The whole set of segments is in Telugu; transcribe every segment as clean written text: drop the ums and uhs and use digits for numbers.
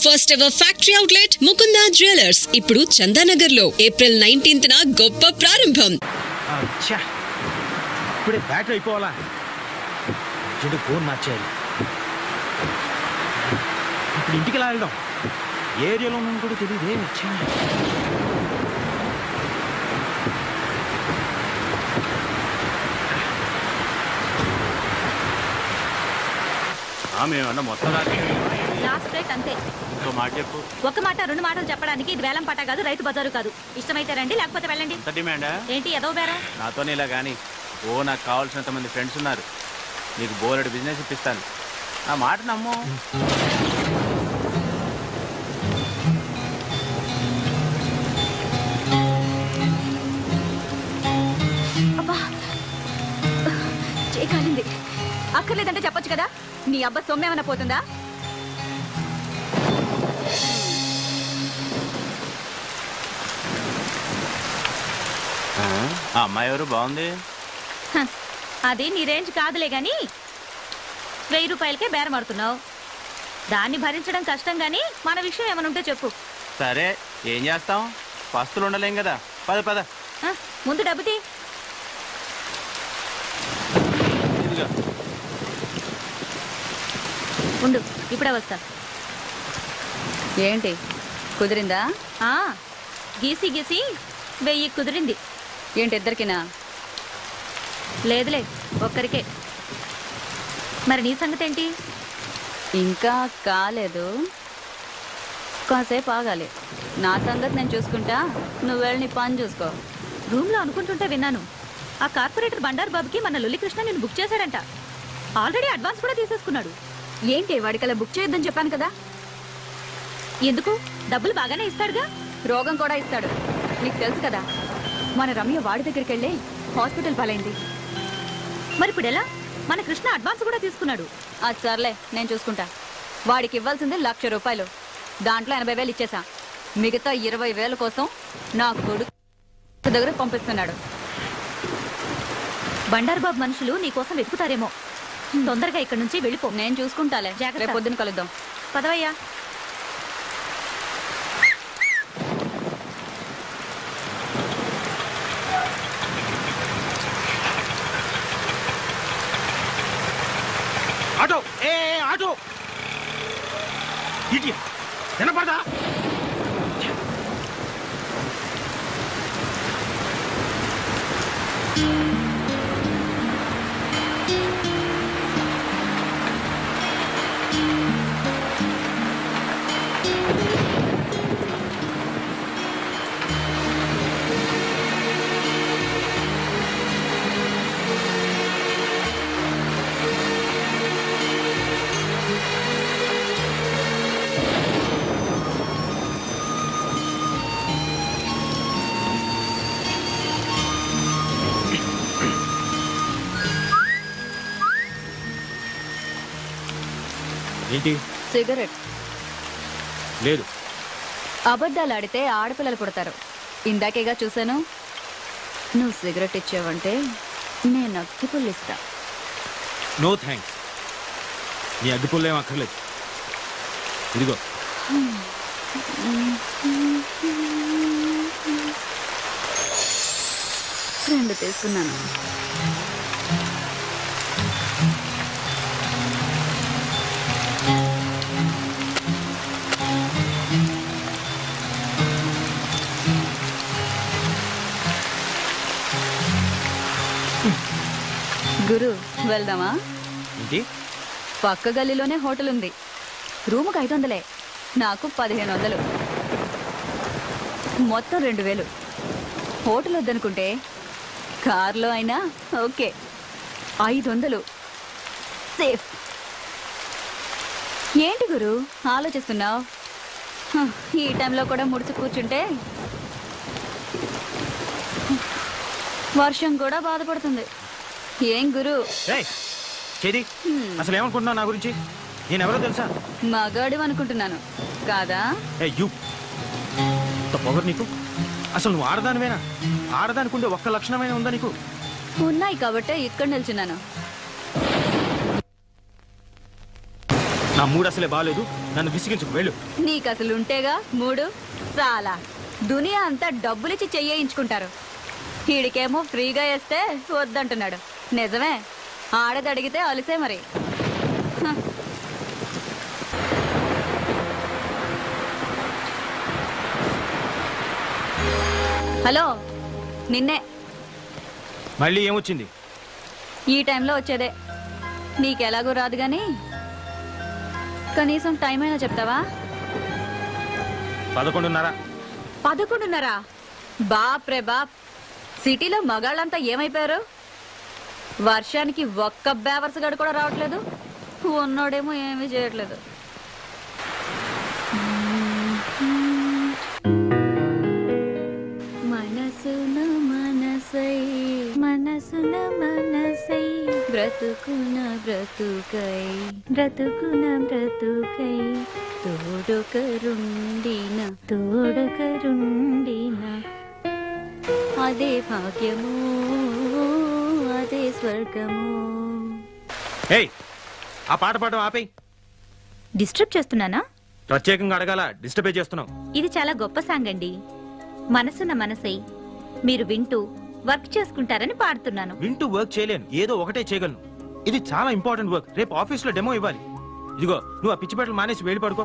First ever factory outlet Mukunda jewellers ఇప్పుడు చందానగర్ లో ఏప్రిల్ 19th గొప్ప ప్రారంభం. ఇప్పుడే బ్యాటరీ అయిపోవాలా? చెడు ఫోన్ మార్చేయాలి. ఇప్పుడు ఇంటికి ఎలా వెళ్దాం? ఏరియాలో ఉన్నాను కూడా తెలియదే. మేమన్నా మొత్తం లాస్ట్ రేట్ అంతే. ఇంకో మాట చెప్పు. ఒక మాట రెండు మాటలు చెప్పడానికి ఇది వేలం పాట కాదు, రైతు బజారు కాదు. ఇష్టమైతే రండి, లేకపోతే వెళ్ళండి. డిమాండా ఏంటి ఎదో బేరా? నాతోనే ఇలా కానీ నాకు కావాల్సినంత మంది ఫ్రెండ్స్ ఉన్నారు. నీకు బోలెడు బిజినెస్ ఇప్పిస్తాను. నా మాట నమ్ము. అబ్బా చేయకాలింది. అక్కర్లేదంటే చెప్పొచ్చు కదా. నీ అబ్బా సొమ్మేమన్నా పోతుందా? ఆ అమ్మాయి ఎవరు? బాగుంది. అది నీ రేంజ్ కాదులే గాని 1000 రూపాయలకే బేరమాడుతున్నావు. దాన్ని భరించడం కష్టం గాని మన విషయం ఏమైనా ఉంటే చెప్పు. సరే ఏం చేస్తాం, పస్తులు ఉండలేం కదా. పద పద. ముందు డబ్బు తీ. ఉండు, ఇప్పుడే వస్తా. ఏంటి కుదిరిందా? గీసి గీసి 1000 కుదిరింది. ఏంటి ఇద్దరికినా? లేదులే, ఒక్కరికే. మరి నీ సంగతి ఏంటి? ఇంకా కాలేదు, కాసేపు ఆగాలి. నా సంగతి నేను చూసుకుంటా, నువ్వు వెళ్ళి నీ పని చూసుకో. రూమ్లో అనుకుంటుంటే విన్నాను, ఆ కార్పొరేటర్ బండారు బాబుకి మన లొల్లికృష్ణ నేను బుక్ చేశాడంట. ఆల్రెడీ అడ్వాన్స్ కూడా తీసేసుకున్నాడు. ఏంటి వాడికలా బుక్ చేయొద్దని చెప్పాను కదా. ఎందుకు? డబ్బులు బాగానే ఇస్తాడుగా. రోగం కూడా ఇస్తాడు, నీకు తెలుసు కదా. మన రమ్య వాడి దగ్గరికి వెళ్ళి హాస్పిటల్ పాలైంది. మరి ఇప్పుడు ఎలా? మన కృష్ణ అడ్వాన్స్ కూడా తీసుకున్నాడు. అది సర్లే, నేను చూసుకుంటా. వాడికి ఇవ్వాల్సింది 1,00,000 రూపాయలు. దాంట్లో 80,000 ఇచ్చేసా. మిగతా 20,000 కోసం నా కొడుకు దగ్గర పంపిస్తున్నాడు. బండారు బాబు మనుషులు నీకోసం వెతుకుతారేమో. తొందరగా ఇక్కడి నుంచి వెళ్ళిపో. నేను చూసుకుంటాలే. రేపు పొద్దున కలుద్దాం. పదవయ్యా. ఆటో ఆటో వినపడదా? ఏంటి? సిగరెట్. లేదు. అబద్ధాలు ఆడితే ఆడపిల్లలు పుడతారు. ఇందాకేగా చూశాను. నువ్వు సిగరెట్ ఇచ్చావంటే నేను అగ్గిపుల్లు ఇస్తా. No thanks. నీ అగ్గిపుల్లు ఏం అక్కర్లేదు. ఇదిగో. రెండు తీసుకున్నాను. గురు, వెళ్దామా? ఏంటి? పక్క గల్లీలోనే హోటల్ ఉంది. రూముకు 500, నాకు 1500, మొత్తం 2000. హోటల్ వద్దనుకుంటే కార్లో అయినా ఓకే. 500 సేఫ్. ఏంటి గురు ఆలోచిస్తున్నావు? ఈ టైంలో కూడా ముడిచి కూర్చుంటే వర్షం కూడా బాధపడుతుంది. ఏం గురు? చేది అసలు ఏమనుకుంటున్నావు నా గురించి? నేను ఎవరో తెలుసా? మగాడు అనుకుంటున్నాను కాదా? పొగరు నీకు? అసలు నువ్వు ఆడదానివేనా? ఆడదానికుంటే ఒక్క లక్షణమైన ఉందా నీకు? ఉన్నాయి కాబట్టే ఇక్కడ నిల్చున్నాను. నా మూడు అసలే బాగాలేదు, నన్ను విసిగించుకు వెళ్ళు. నీకు అసలు ఉంటేగా మూడు చాలా దునియా అంతా డబ్బులిచ్చి చెయ్యించుకుంటారు. వీడికేమో ఫ్రీగా వేస్తే వద్దంటున్నాడు. నిజమే, ఆడది అడిగితే అలిసే మరి. హ. హలో, నిన్నే. మళ్ళీ ఏమొచ్చింది? ఈ టైంలో వచ్చేదే. నీకెలాగో రాదు గాని కనీసం టైం అయినా చెప్తావా? 11:30. 11:30? బాప్ రే బాప్, సిటీలో మగాళ్ళంతా ఏమైపోయారు? వర్షానికి ఒక్క బేవర్స్ గడు కూడా రావట్లేదు, ఉన్నోడేమో ఏమీ చేయట్లేదు. మనసున మనసై మనసున మనసై బ్రతుకున బ్రతుకై బ్రతుకున బ్రతుకై తోడొకరుండిన తోడొకరుండిన అదే భాగ్యము అదే స్వర్గము. ఏయ్, ఆ పాట పాడడం ఆపేయ్. డిస్టర్బ్ చేస్తున్నానా? ప్రత్యేకంగా అడగాల, డిస్టర్బే చేస్తున్నావు. ఇది చాలా గొప్ప సాంగ్ అండి. మనసున మనసై మీరు వింటూ వర్క్ చేసుకుంటారని పాడుతున్నాను. వింటూ వర్క్ చేయలేను, ఏదో ఒకటే చేయగలను. ఇది చాలా ఇంపార్టెంట్ వర్క్, రేపు ఆఫీస్లో డెమో ఇవ్వాలి. ఇదిగో, నువ్వు ఆ పిచ్చి బట్టలు మానేసి వెళ్ళి పడుకో.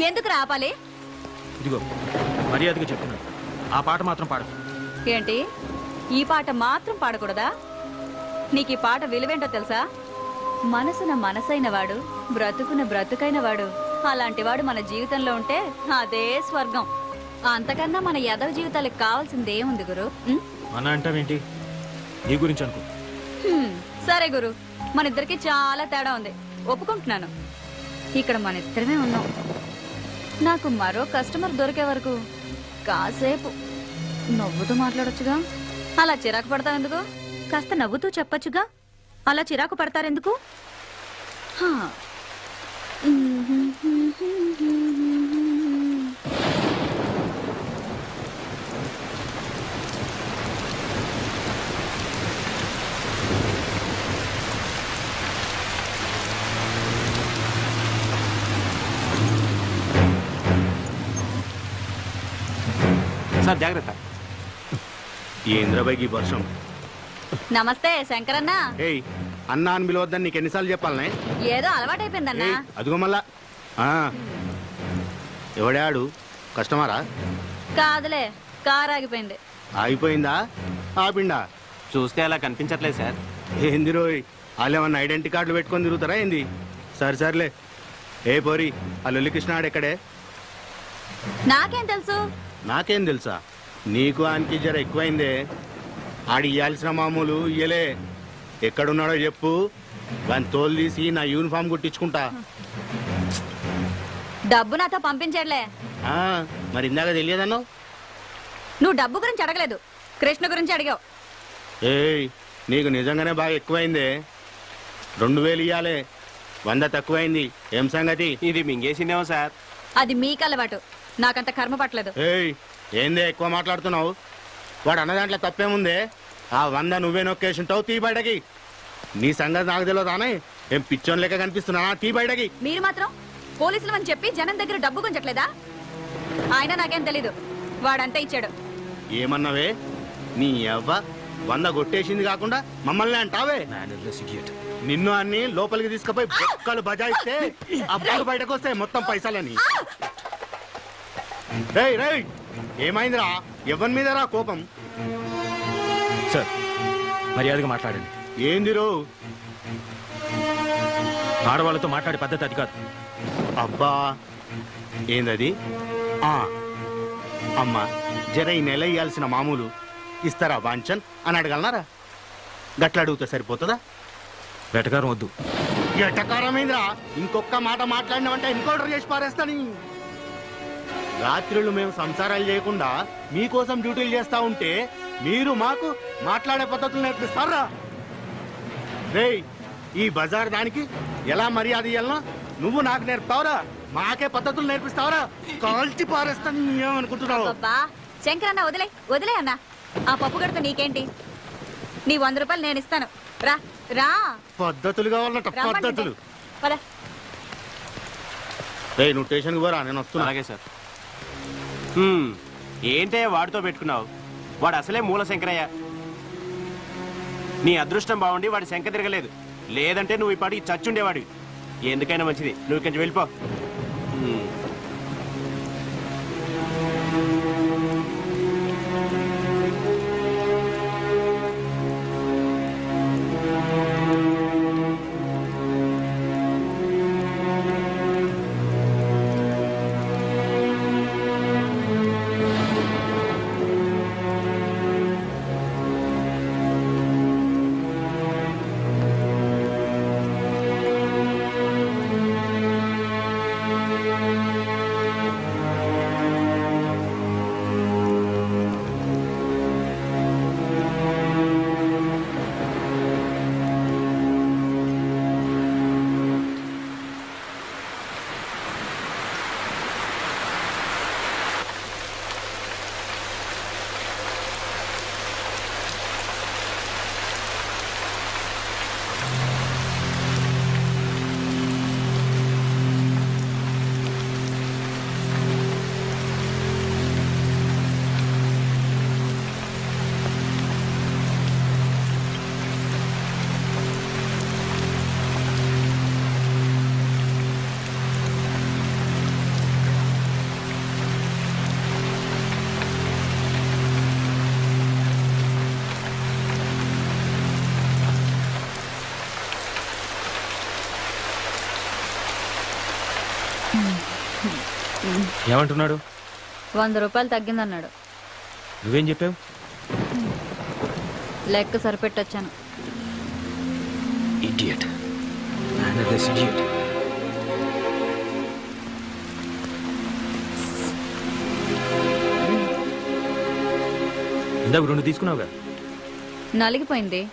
ఎందుకు రాపాలి? ఇదిగో, మర్యాదగా చెప్తున్నాను, ఆ పాట మాత్రం పాడకు. ఏంటి, ఈ పాట మాత్రం పాడకూడదా? నీకు ఈ పాట విలువేంటో తెలుసా? మనసున మనసైన వాడు బ్రతుకున బ్రతుకైన వాడు, అలాంటి వాడు మన జీవితంలో ఉంటే అదే స్వర్గం. అంతకన్నా మన యదవ జీవితాలకు కావాల్సిందేముంది గురు? మన అంటావేంటి? నీ గురించి అనుకో. సరే గురు, మన ఇద్దరికి చాలా తేడా ఉంది, ఒప్పుకుంటున్నాను. ఇక్కడ మన ఇద్దరమే ఉన్నాం. నాకు మరో కస్టమర్ దొరికే వరకు కాసేపు నవ్వుతూ మాట్లాడొచ్చుగా. అలా చిరాకు పడతావు ఎందుకు? కాస్త నవ్వుతూ చెప్పొచ్చుగా, అలా చిరాకు పడతారెందుకు? హా. సార్ జాగ్రత్త. ఏంద్రబాయికి వర్షం. నమస్తే శంకరన్న. ఏయ్, అన్నా అని పిలవద్దని నీకు ఎన్నిసార్లు చెప్పాలనే? ఏదో అలవాటైపోయిందన్నా. ఏయ్, అదిగో మళ్ళా. ఎవడాడు? కస్టమరా? కాదులే, కారు ఆగిపోయింది. ఆగిపోయిందా? ఆపిండా? చూస్తే అలా కనిపించట్లేదు సార్. ఏంది రోయ్, వాళ్ళు ఏమన్నా ఐడెంటిటీ కార్డులు పెట్టుకొని తిరుగుతారా ఏంది? సర్లే. ఏ పోరి, ఆ లొల్లి కృష్ణాడు ఎక్కడే? నాకేం తెలుసు? నాకేం తెలుసా? నీకు ఆయనకి జర ఎక్కువైందే. ఆడి ఇయ్యాల్సిన మామూలు ఇయ్యలే. ఎక్కడున్నాడో చెప్పు, వాని తోలు తీసి నా యూనిఫామ్ కుట్టించుకుంటా. డబ్బు నాతో పంపించట్లే. మరి ఇందాక తెలియదన్నావు? నువ్వు డబ్బు గురించి అడగలేదు, కృష్ణ గురించి అడిగావు. ఏయ్, నీకు నిజంగానే బాగా ఎక్కువైందే. 2000 ఇయ్యాలే, 100 తక్కువైంది. ఏం సంగతి? ఇది మింగేసిందేమో సార్. అది మీకు అలవాటు, నాకంత కర్మ పట్టలేదు. ఏయ్, ఏందే ఎక్కువ మాట్లాడుతున్నావు? వాడు అన్న దాంట్లో తప్పేముందే? ఆ 100 నువ్వే నొక్కేసింటావు. తీ బయటకి. నీ సంగతి నాకు తెలియదానే? ఏం పిచ్చోన్ లెక్క కనిపిస్తున్నానా? తీ బయటకి. మీరు మాత్రం పోలీసులు అని చెప్పి జనం దగ్గర డబ్బు గుంజట్లేదా? ఆయన నాకేం తెలీదు, వాడంతా ఇచ్చాడు. ఏమన్నావే? నీ అవ్వ 100 కొట్టేసింది కాకుండా మమ్మల్ని అంటావే? నిన్ను అన్ని లోపలికి తీసుకుపోయి బొక్కలు బజాయిస్తే అప్పుడు బయటకు వస్తాయి మొత్తం పైసలని. రేయ్ రేయ్, ఏమైందిరా? ఎవరి మీద రా కోపం? సార్, మర్యాదగా మాట్లాడండి. ఏంది రో? ఆడవాళ్ళతో మాట్లాడే పద్ధతి అది కాదు. అబ్బా, ఏందది? అమ్మా, జర ఈ నెల ఇయ్యాల్సిన మామూలు ఇస్తారా వాంచన్ అని అడగలనారా? గట్ల అడుగుతా సరిపోతుందా? వెటకారం వద్దు. ఎటకారమైందిరా? ఇంకొక మాట మాట్లాడినామంటే ఎన్కౌంటర్ చేసి పారేస్తాను. రాత్రులు మేము సంసారాలు చేయకుండా మీకోసం డ్యూటీలు చేస్తా ఉంటే మీరు మాకు మాట్లాడే పద్ధతులు నేర్పిస్తారా? రేయ్, ఈ బజార్ దానికి ఎలా మర్యాద ఇయ్యాలనో నువ్వు నాకు నేర్పుతావురా? మాకే పద్ధతులు నేర్పిస్తావురా? కాల్చి పారేస్తాను. ఏమనుకుంటున్నావు? అబ్బా శంకరన్న, వదిలే వదిలే అన్న. ఆ పప్పు గడత నీకేంటి? నీ 100 రూపాయలు నేను ఇస్తాను. రా రా. పద్ధతులు కావాలట, పద్ధతులు. పద. రేయ్ నువ్వు స్టేషన్కి పోరా, నేను వస్తున్నా. అలాగే సార్. ఏంటే వాడితో పెట్టుకున్నావు? వాడు అసలే మూల శంకరయ్య. నీ అదృష్టం బాగుండి వాడి శంక తిరగలేదు, లేదంటే నువ్వు ఈ పాటికి చచ్చుండేవాడివి. ఎందుకైనా మంచిది, నువ్వు కొంచెం వెళ్ళిపో. ఏమంటున్నాడు? 100 రూపాయలు తగ్గిందన్నాడు. నువ్వేం చెప్పావు? లెక్క సరిపెట్టొచ్చాను. ఇడియట్. This idiot. ఇందాక 2 తీసుకున్నావుగా. నలిగిపోయింది.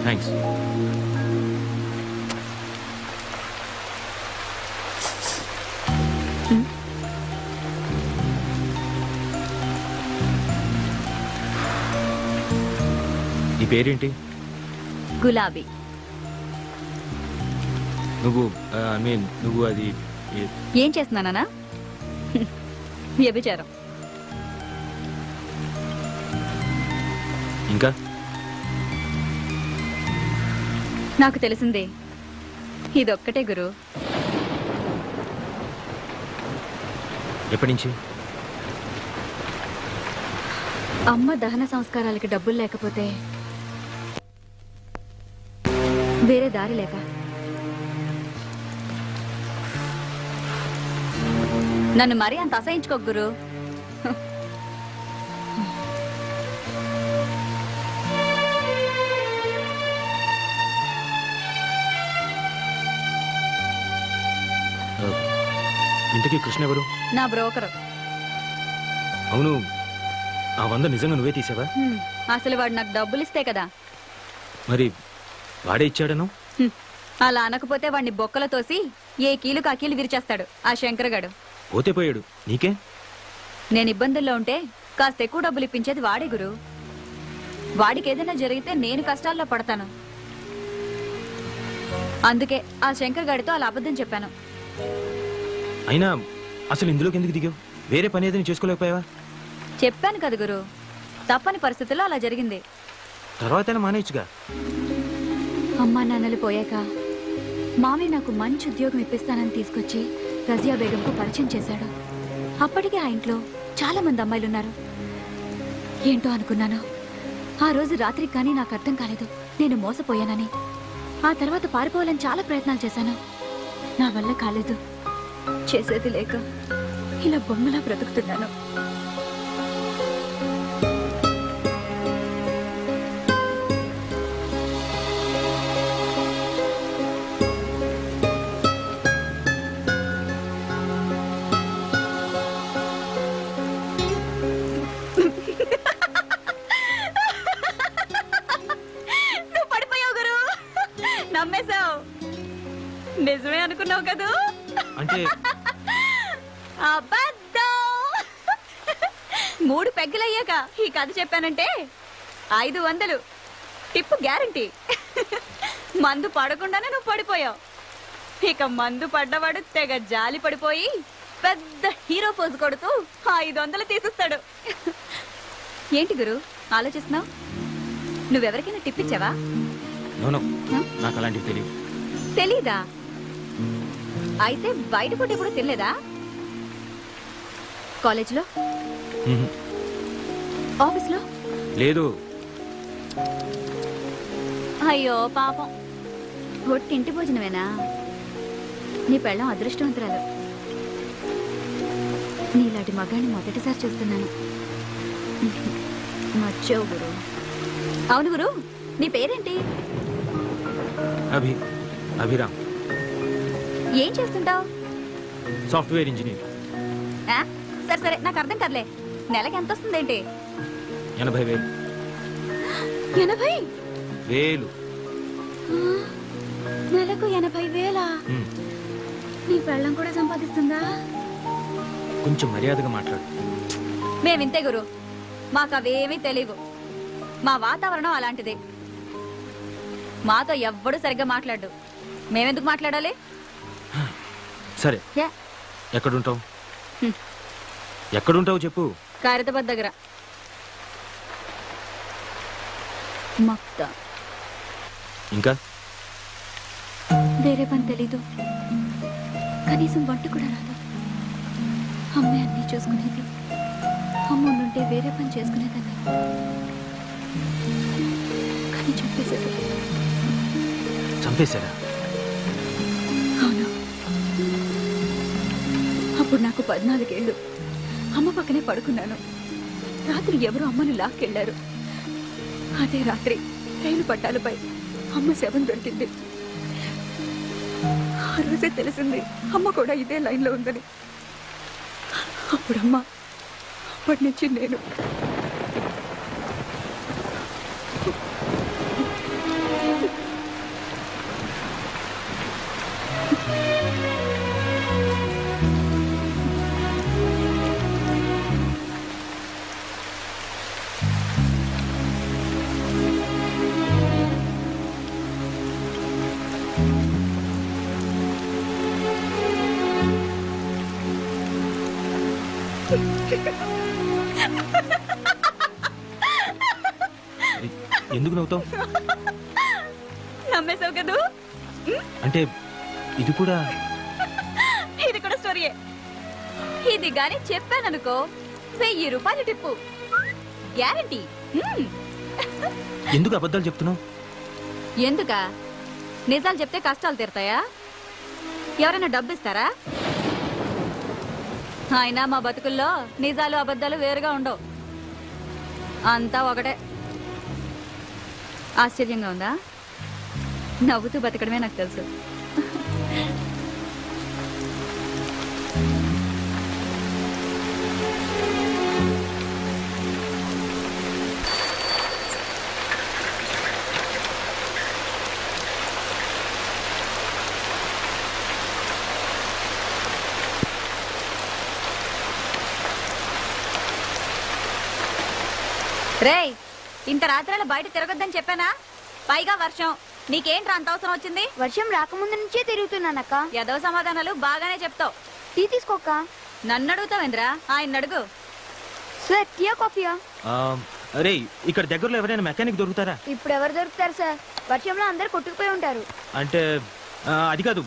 థ్యాంక్స్. నీ పేరేంటి? గులాబీ. నువ్వు నువ్వు అది ఏం చేస్తున్నానా? వ్యభిచారం. ఇంకా నాకు తెలిసిందే ఇదొక్కటే గురు. ఎప్పటి నుంచి? అమ్మ దహన సంస్కారాలకి డబ్బులు లేకపోతే వేరే దారి లేక నన్ను మరీ అంత అసహించుకోకు గురు. ఇంతకీ కృష్ణ ఎవరు? నా బ్రోకరు. అవును, ఆ 100 నిజంగా నువ్వే తీసావా? అసలు వాడు నాకు డబ్బులు ఇస్తే కదా. మరి వాడే ఇచ్చాడను? అలా అనకపోతే వాడిని బొక్కల తోసి ఏ కీలు కాకీలు విరిచేస్తాడు ఆ శంకరగాడు. పోతే పోయాడు, నీకే? నేను ఇబ్బందుల్లో ఉంటే కాస్త ఎక్కువ డబ్బులు ఇప్పించేది వాడే గురు. వాడికి ఏదైనా జరిగితే నేను కష్టాల్లో పడతాను. అందుకే ఆ శంకర్ గాడితో అలా అబద్ధం చెప్పాను. అయినా అసలు ఇందులోకి ఎందుకు దిగావు? వేరే పని ఏదైనా చేసుకోలేకపోయావా? చెప్పాను కదా గురు, తప్పని పరిస్థితుల్లో అలా జరిగింది. తర్వాత మానేయచ్చుగా. అమ్మా నాన్నలు పోయాక మామయ్య నాకు మంచి ఉద్యోగం ఇప్పిస్తానని తీసుకొచ్చి రజియా బేగంకు పరిచయం చేశాడు. అప్పటికే ఆ ఇంట్లో చాలా మంది అమ్మాయిలున్నారు. ఏంటో అనుకున్నాను. ఆ రోజు రాత్రికి కానీ నాకు అర్థం కాలేదు నేను మోసపోయానని. ఆ తర్వాత పారిపోవాలని చాలా ప్రయత్నాలు చేశాను. నా వల్ల కాలేదు. చేసేది లేక ఇలా బొమ్మలా బ్రతుకుతున్నాను. నువ్వు పడిపోయావు గురు. నమ్మేశావు. నిజమే అనుకున్నావు కదా? అంటే అబద్ధం. 3 పెగ్గలయ్యాక ఈ కథ చెప్పానంటే 500 టిప్పు గ్యారంటీ. మందు పడకుండానే నువ్వు పడిపోయావు. ఇక మందు పడ్డవాడు తెగ జాలి పడిపోయి పెద్ద హీరో పోజు కొడుతూ 500 తీసిస్తాడు. ఏంటి గురు ఆలోచిస్తున్నావు? నువ్వెవరికైనా టిప్ ఇచ్చావా? నో నాకు అలాంటివి తెలియదు. తెలీదా? అయితే బయట ఫుడ్ ఎప్పుడు తినలేదా? కాలేజ్లో, ఆఫీస్లో? లేదు. అయ్యో పాపం, ఒట్టింటి భోజనమేనా? నీ పెళ్ళం అదృష్టవంతురాలు. నీలాంటి మగాన్ని మొదటిసారి చూస్తున్నాను. మర్చావు గురు. అవును గురు, నీ పేరేంటి? అభిరామ్. ఏం చేస్తుంటావు? Software engineer. సరే సరే, నాకు అర్థం కదలే. నెలకి ఎంత వస్తుందేంటి? 80,000. 80,000? నెలకు 80,000? నీ పెళ్ళం కూడా సంపాదిస్తుందా? కొంచెం మర్యాదగా మాట్లాడు. మేమింతే గురు, మాకు అవేమీ తెలియవు. మా వాతావరణం అలాంటిదే. మాతో ఎవ్వడూ సరిగ్గా మాట్లాడు. మేమెందుకు మాట్లాడాలి? సరే, యా, ఎక్కడుంటావు? ఎక్కడుంటావు చెప్పు. ఖైరతాబాద్ దగ్గర. మక్తా. ఇంకా వేరే పని తెలీదు, కనీసం వంట కూడా రాదు. అమ్మే అన్నీ చూసుకునేది. అమ్మ ఉండుంటే వేరే పని చేసుకునేదాన్ని. కానీ చంపేశారు. చంపేశారా? అవును. అప్పుడు నాకు 14 ఏళ్ళు. అమ్మ పక్కనే పడుకున్నాను. రాత్రి ఎవరు అమ్మను లాక్కెళ్లారు. అదే రాత్రి రైలు పట్టాలపై అమ్మ శవం దొరికింది. ఆ రోజే తెలిసింది అమ్మ కూడా ఇదే లైన్లో ఉందని. అప్పుడమ్మ, అప్పటి నుంచి నేను. ఎందుకు నవ్వుతావు? నమ్మేశావు కదూ? అంటే ఇది కూడా స్టోరీయే. ఇది గాని చెప్పాననుకో 1000 రూపాయలు టిప్పు గ్యారంటీ. ఎందుకు అబద్ధాలు చెప్తున్నావు? ఎందుకా? నిజాలు చెప్తే కష్టాలు తీరుతాయా? ఎవరైనా డబ్బు ఇస్తారా? అయినా మా బతుకుల్లో నిజాలు అబద్ధాలు వేరుగా ఉండవు. అంతా ఒకటే. ఆశ్చర్యంగా ఉందా? నవ్వుతూ బతకడమే నాకు తెలుసు. రేయ్, ఇంత రాత్రాల బయట తిరగొద్దని చెప్పానా? పైగా వర్షం. నీకేంట్రా అంత అవసరం వచ్చింది? వర్షం రాకముందు నుంచే తిరుగుతున్నానక్క. ఏదో సమాధానాలు బాగానే చెప్తావు. టీ తీసుకోక్క. నన్ను అడుగుతావేంద్రా? ఆయన అడుగు. సార్, టీయా కాఫీయా? అరే, ఇక్కడ దగ్గరలో ఎవరైనా మెకానిక్ దొరుకుతారా? ఇప్పుడు ఎవరు దొరుకుతారు సార్? వర్షంలో అందరు కొట్టుకుపోయి ఉంటారు. అంటే అది కాదు.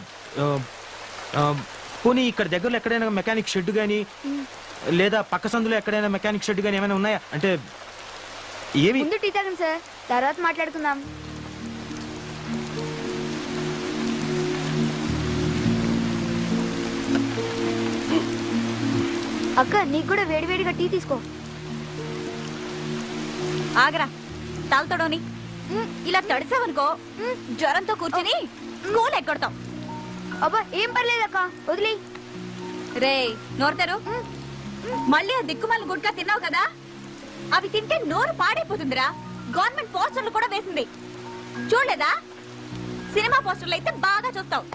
పోనీ ఇక్కడ దగ్గరలో ఎక్కడైనా మెకానిక్ షెడ్ గానీ, లేదా పక్క సందులో ఎక్కడైనా మెకానిక్ షెడ్ గానీ ఏమైనా ఉన్నాయా? అంటే ఏమి? ముందు టీ తాగండి సార్, తర్వాత మాట్లాడుకుందాం. అక్క, నీకు కూడా వేడివేడిగా టీ తీసుకో. ఆగరా, తాగుతాడోని. ఇలా తడిసావనుకో జ్వరంతో కూర్చుని స్కూల్ ఎక్కడతాం. అబ్బా, ఏం పర్లేదక్క, వదిలే. రే, నోరుతారు. మళ్ళీ ఆ దిక్కుమాల గుడ్కా తిన్నావు కదా, అవి తింటే నోరు పాడైపోతుందిరా. గవర్నమెంట్ పోస్టర్లు కూడా వేసింది, చూడలేదా? సినిమా పోస్టర్లు అయితే బాగా చూస్తావు.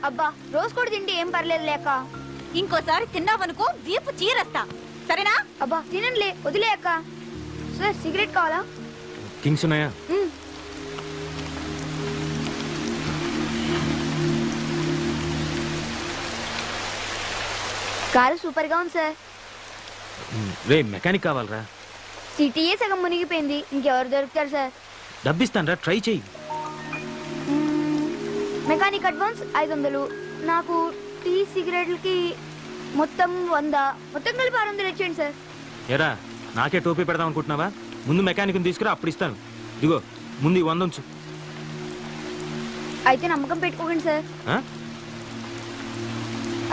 అబ్బా, రోజు కూడా తింటే ఏం పర్లేదు లేక. ఇంకోసారి తిన్నావనుకో వీపు చీరేస్తా. సరేనా? అబ్బా తినండిలే, వదిలే అక్క. సార్ సిగరెట్ కావాలా? కింగ్స్ ఉన్నాయా? కారు సూపర్ గా ఉంది సార్. రే మెకానిక్ కావాలరా. సిటీయే సగం మునిగిపోయింది, ఇంకెవరు దొరుకుతారు సార్? డబ్బిస్తాను రా, ట్రై చెయ్యి. మెకానిక్ అడ్వాన్స్ 500, నాకు టీ సిగరెట్లకి మొత్తం 100, మొత్తం కలిపి 600 ఇచ్చేయండి సార్. ఎరా నాకే టోపీ పెడదాం అనుకుంటున్నావా? ముందు మెకానిక్ని తీసుకురా, అప్పుడు ఇస్తాను. ఇదిగో ముందు 100 ఉంచు. అయితే నమ్మకం పెట్టుకోకండి సార్. ఆ?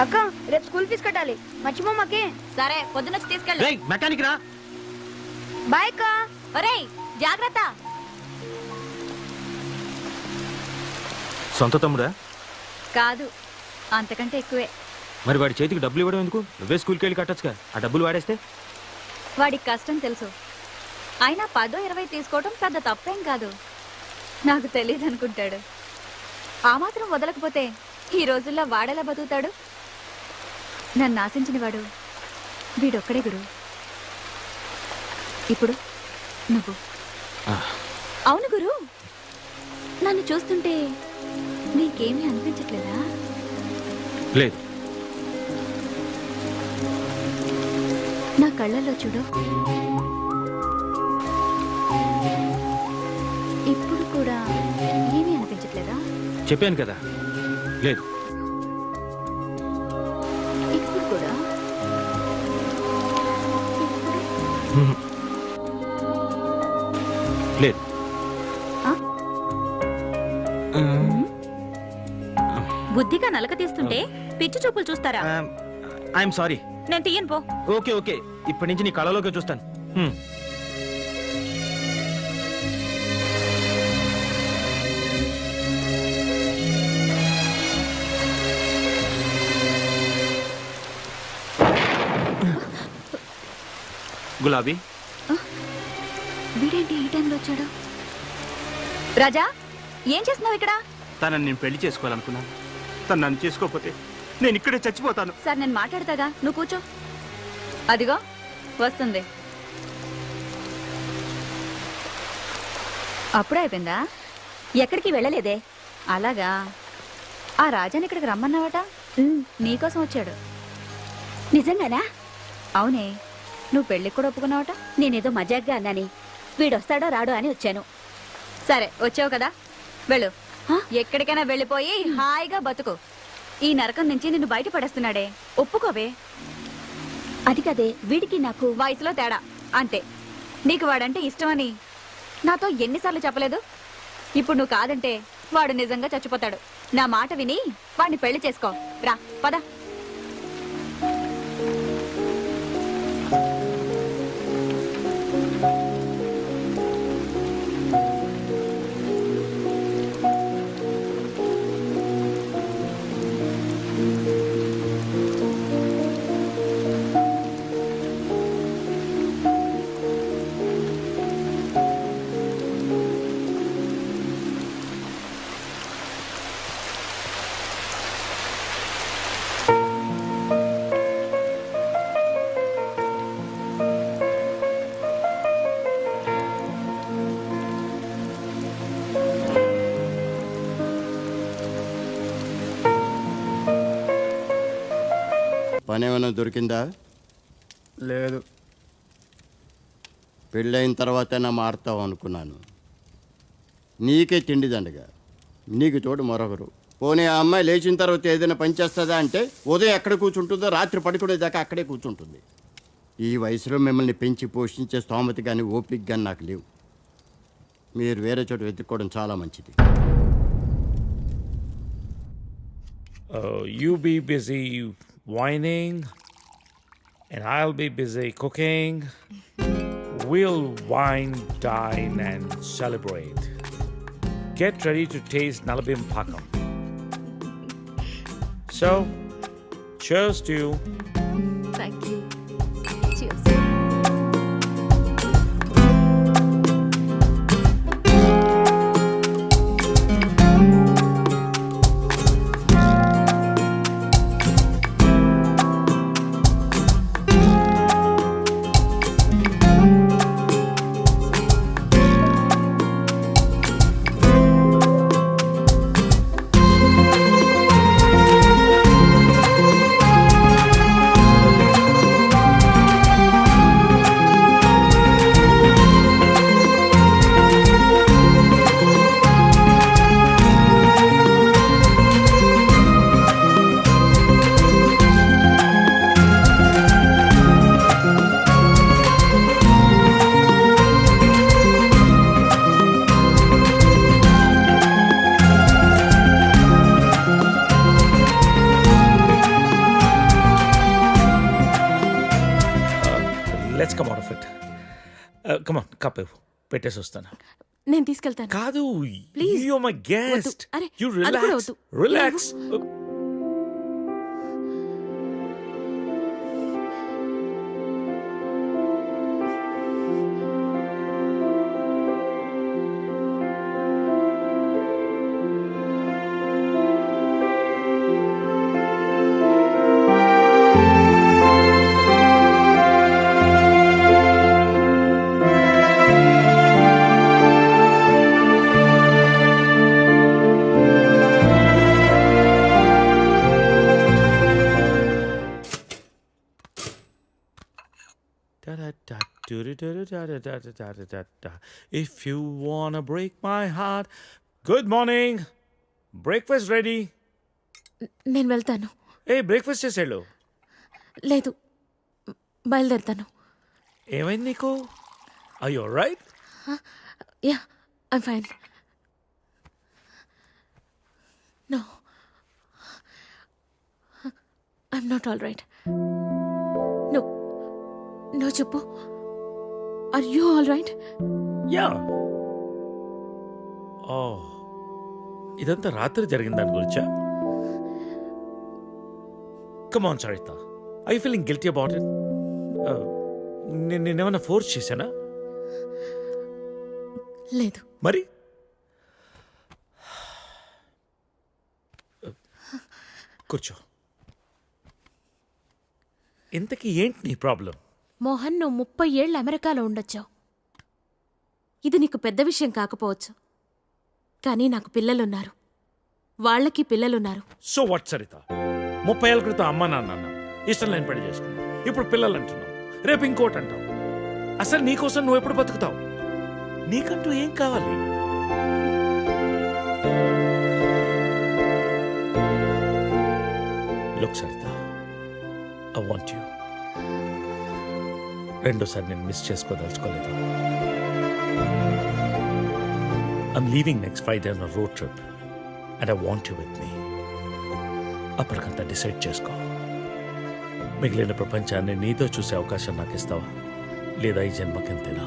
అక్క రేపు స్కూల్ ఫీజు కట్టాలి, మర్చిపోమాకే. సరే, పొద్దునొచ్చి తీసుకెళ్ళు. రేయ్ మెకానిక్ రా. బాయ్ అక్క. ఒరేయ్, జాగ్రత్త. సొంత తమ్ముడా? కాదు, అంతకంటే ఎక్కువే. మరి వాడి చేతికి డబ్బులు ఇవ్వడం ఎందుకు? నువ్వే స్కూల్కి వెళ్ళి కట్టొచ్చుగా. ఆ డబ్బులు వాడేస్తే వాడికి కష్టం తెలుసు. అయినా 10-20 తీసుకోవడం పెద్ద తప్పేం కాదు. నాకు తెలియదు అనుకుంటాడు. ఆ మాత్రం వదలకపోతే ఈ రోజుల్లో వాడేలా బతుకుతాడు? నన్ను ఆశించిన వాడు వీడొక్కడే గురు. ఇప్పుడు నువ్వు. ఆ. అవును గురు, నన్ను చూస్తుంటే నీకేమీ అనిపించట్లేదా? లేదు. నా కళ్ళల్లో చూడు. ఇప్పుడు కూడా ఏమీ అనిపించట్లేదా? చెప్పాను కదా, లేదు. ఇప్పుడు కూడా? హ్మ్. లేదు. ఆ? బుద్ధిగా నలక తీస్తుంటే పిచ్చి చూపులు చూస్తారా? I'm sorry. నేను తీయను పో. ఓకే ఓకే, ఇప్పటి నుంచి నీ కళలోకి చూస్తాను. హ్మ్. గులాబీ, వీడేంటి ఈ టైంలో వచ్చాడు? రాజా, ఏం చేస్తున్నావు ఇక్కడ? తనని నేను పెళ్లి చేసుకోవాలనుకున్నాను. తను నన్ను చేసుకోకపోతే నేను ఇక్కడే చచ్చిపోతాను. సార్, నేను మాట్లాడతాగా, నువ్వు కూర్చో. అదిగో వస్తుంది. అప్పుడే అయిపోయిందా? ఎక్కడికి వెళ్ళలేదే. అలాగా, ఆ రాజాని ఇక్కడికి రమ్మన్నావట. నీకోసం వచ్చాడు. నిజంగానా? అవునే, నువ్వు పెళ్ళికి కూడా ఒప్పుకున్నావట. నేనేదో మజాగ్గా అన్నాని, వీడొస్తాడో రాడో అని వచ్చాను. సరే, వచ్చావు కదా, వెళ్ళు. ఎక్కడికైనా వెళ్ళిపోయి హాయిగా బతుకు. ఈ నరకం నుంచి నిన్ను బయటపడేస్తున్నాడే, ఒప్పుకోవే. అది కదే, వీడికి నాకు వయసులో తేడా అంతే. నీకు వాడంటే ఇష్టమని నాతో ఎన్నిసార్లు చెప్పలేదు? ఇప్పుడు నువ్వు కాదంటే వాడు నిజంగా చచ్చిపోతాడు. నా మాట విని వాడిని పెళ్లి చేసుకో. రా, పద. పని ఏమైనా దొరికిందా? లేదు. పెళ్ళైన తర్వాతైనా మారుతావు అనుకున్నాను. నీకే తిండి దండగా, నీకు తోడు మరొకరు. పోనీ ఆ అమ్మాయి లేచిన తర్వాత ఏదైనా పని చేస్తుందా అంటే ఉదయం ఎక్కడ కూర్చుంటుందో రాత్రి పడుకునేదాకా అక్కడే కూర్చుంటుంది. ఈ వయసులో మిమ్మల్ని పెంచి పోషించే స్తోమత కానీ ఓపిక కానీ నాకు లేవు. మీరు వేరే చోట వెతుక్కోవడం చాలా మంచిది. You be busy whining, and I'll be busy cooking. We'll wine, dine, and celebrate. Get ready to taste Nalabim Pakam. So, cheers to you. Thank you. Cheers. Come on cup పెట్టేసి వస్తాను. నేను తీసుకెళ్తాను. కాదు, Please. You my guest. వద్దు. అరే, యు అది కూడా రిలాక్స్, వద్దు. Relax. If you wanna break my heart. Good morning. Breakfast ready. నేను వెళ్తాను. ఏ బ్రేక్ఫాస్ట్ చేసేళ్ళు. లేదు, బయలుదేరుతాను. ఏమైంది నీకు? Are you alright? Yeah, I'm fine. No, I'm not all right. No no చెప్పు. Are you all right? Yeah. Oh. ఇదంతా రాత్రి జరిగిన దాని గురించా? Come on, Sarita. Are you feeling guilty about it? నేనేమన్నా ఫోర్స్ చేశానా? లేదు. మరి కూర్చో. ఇంతకీ ఏంటి నీ ప్రాబ్లం? మోహన్, నువ్వు 30 ఏళ్ళు అమెరికాలో ఉండొచ్చావు. ఇది నీకు పెద్ద విషయం కాకపోవచ్చు, కానీ నాకు పిల్లలున్నారు, వాళ్ళకి పిల్లలున్నారు. So what Saritha? 30 ఏళ్ళ క్రితం అమ్మ నాన్న అన్నావు, ఇష్టం లేని పెళ్లి చేసుకున్నావు, ఇప్పుడు పిల్లలు అంటున్నావు, రేపు ఇంకోటి అంటావు. అసలు నీకోసం నువ్వు ఎప్పుడు బతుకుతావు? నీకంటూ ఏం కావాలి? Look Saritha, I want you. రెండోసారి నేను miss చేసుకోదలుచుకోలేదు. I'm leaving next Friday on a road trip and I want you with me. అప్పటికంతా డిసైడ్ చేసుకో. మిగిలిన ప్రపంచాన్ని నీతో చూసే అవకాశం నాకు ఇస్తావా, లేదా ఈ జన్మకింతేనా?